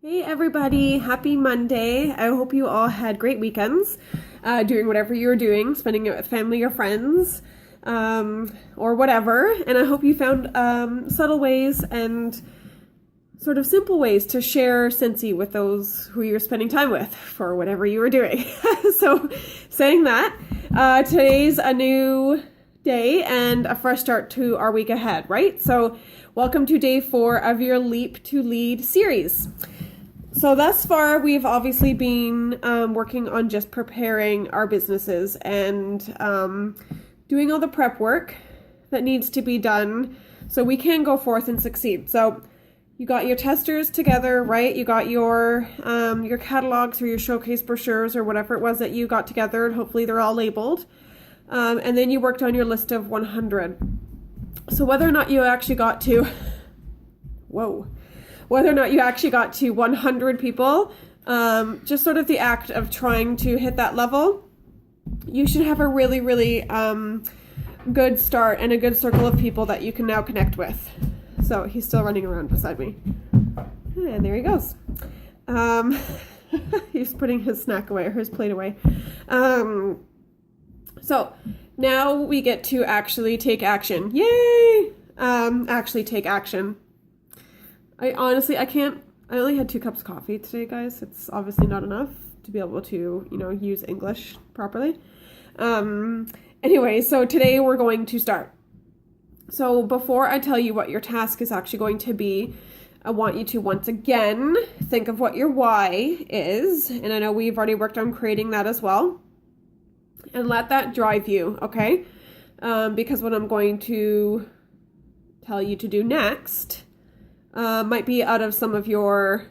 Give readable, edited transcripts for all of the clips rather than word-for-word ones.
Hey everybody, happy Monday. I hope you all had great weekends, doing whatever you were doing, spending it with family or friends, or whatever. And I hope you found subtle ways and sort of simple ways to share Scentsy with those who you're spending time with for whatever you were doing. So saying that, today's a new day and a fresh start to our week ahead, right? So welcome to day 4 of your Leap to Lead series. So thus far, we've obviously been working on just preparing our businesses and doing all the prep work that needs to be done so we can go forth and succeed. So you got your testers together, right? You got your catalogs or your showcase brochures or whatever it was that you got together, and hopefully they're all labeled. And then you worked on your list of 100. So whether or not you actually got to, whether or not you actually got to 100 people, just sort of the act of trying to hit that level, you should have a really, really good start and a good circle of people that you can now connect with. So he's still running around beside me. And there he goes. He's putting his snack away, or his plate away. So now we get to actually take action. Yay! Actually take action. I only had 2 cups of coffee today, guys. It's obviously not enough to be able to, use English properly. Anyway, so today we're going to start. So before I tell you what your task is actually going to be, I want you to once again think of what your why is. And I know we've already worked on creating that as well. And let that drive you, okay? Because what I'm going to tell you to do next might be out of some of your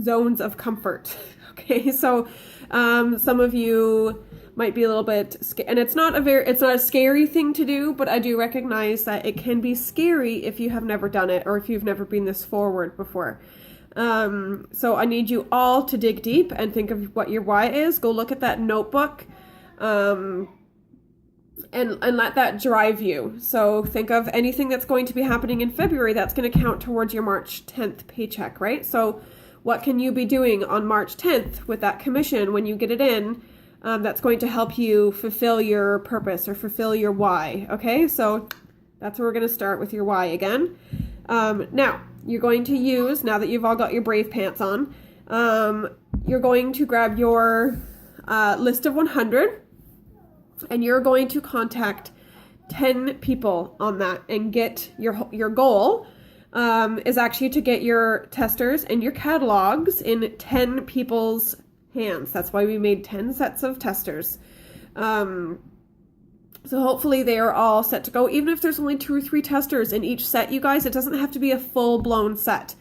zones of comfort. Okay, so some of you might be a little bit scared, and it's not a scary thing to do, but I do recognize that it can be scary if you have never done it or if you've never been this forward before. So I need you all to dig deep and think of what your why is. Go look at that notebook. And let that drive you. So think of anything that's going to be happening in February that's going to count towards your March 10th paycheck, right? So what can you be doing on March 10th with that commission when you get it in, that's going to help you fulfill your purpose or fulfill your why, okay? So that's where we're going to start with your why again. Now, you're going to use, now that you've all got your brave pants on, you're going to grab your list of 100, and you're going to contact 10 people on that and get your goal is actually to get your testers and your catalogs in 10 people's hands. That's why we made 10 sets of testers. So hopefully they are all set to go. Even if there's only 2 or 3 testers in each set, you guys, it doesn't have to be a full-blown set.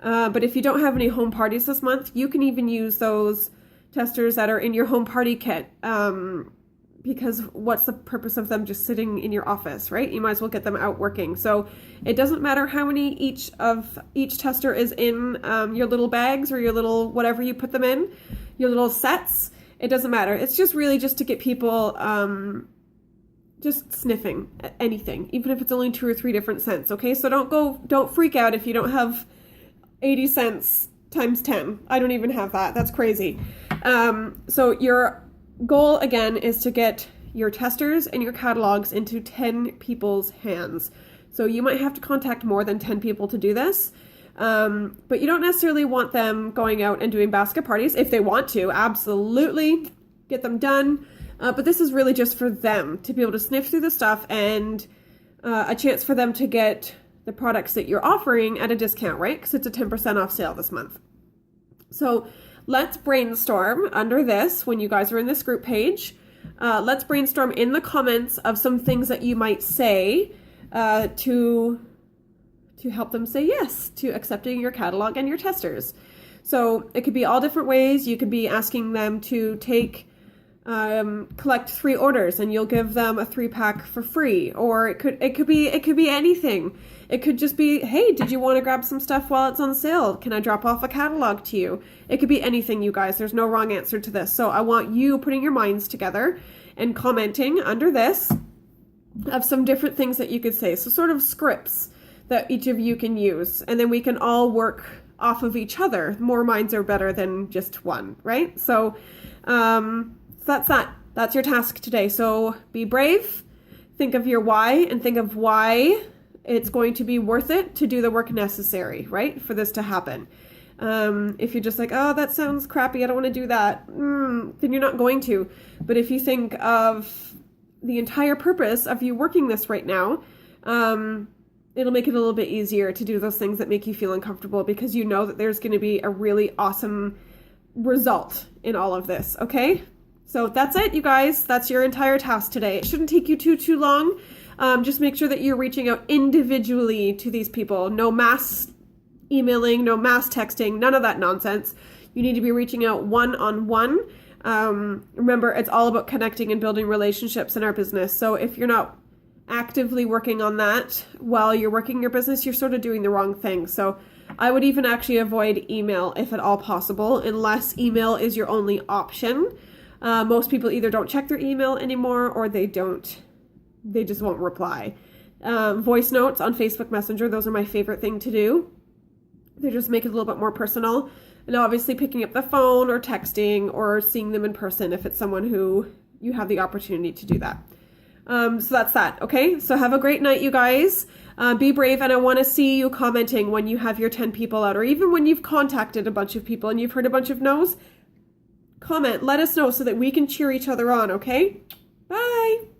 But if you don't have any home parties this month, you can even use those testers that are in your home party kit. Because what's the purpose of them just sitting in your office, right? You might as well get them out working. So it doesn't matter how many each tester is in your little bags or your little whatever you put them in, your little sets. It doesn't matter. It's just really just to get people just sniffing at anything, even if it's only 2 or 3 different scents. Okay, so don't freak out if you don't have 80 cents times 10. I don't even have that. That's crazy. So your goal again is to get your testers and your catalogs into 10 people's hands. So you might have to contact more than 10 people to do this. But you don't necessarily want them going out and doing basket parties. If they want to, absolutely get them done. But this is really just for them to be able to sniff through the stuff and a chance for them to get the products that you're offering at a discount, right? Because it's a 10% off sale this month. So let's brainstorm under this when you guys are in this group page. Let's brainstorm in the comments of some things that you might say to help them say yes to accepting your catalog and your testers. So it could be all different ways. You could be asking them to collect 3 orders and you'll give them a 3-pack for free. Or it could be anything. It could just be, hey, did you want to grab some stuff while it's on sale? Can I drop off a catalog to you? It could be anything, you guys. There's no wrong answer to this. So I want you putting your minds together and commenting under this of some different things that you could say. So sort of scripts that each of you can use. And then we can all work off of each other. More minds are better than just one, right? So that's that. That's your task today. So be brave, think of your why, and think of why it's going to be worth it to do the work necessary, right, for this to happen. If you're just like, oh, that sounds crappy, I don't want to do that, then you're not going to. But if you think of the entire purpose of you working this right now, it'll make it a little bit easier to do those things that make you feel uncomfortable, because you know that there's going to be a really awesome result in all of this, okay? So that's it, you guys. That's your entire task today. It shouldn't take you too long. Just make sure that you're reaching out individually to these people. No mass emailing, no mass texting, none of that nonsense. You need to be reaching out one-on-one. Remember, it's all about connecting and building relationships in our business. So if you're not actively working on that while you're working your business, you're sort of doing the wrong thing. So I would even actually avoid email if at all possible, unless email is your only option. Most people either don't check their email anymore, or they just won't reply. Voice notes on Facebook Messenger, those are my favorite thing to do. They just make it a little bit more personal. And obviously picking up the phone or texting or seeing them in person if it's someone who you have the opportunity to do that. So that's that, okay? So have a great night, you guys. Be brave, and I want to see you commenting when you have your 10 people out, or even when you've contacted a bunch of people and you've heard a bunch of no's. Comment, let us know so that we can cheer each other on, okay? Bye!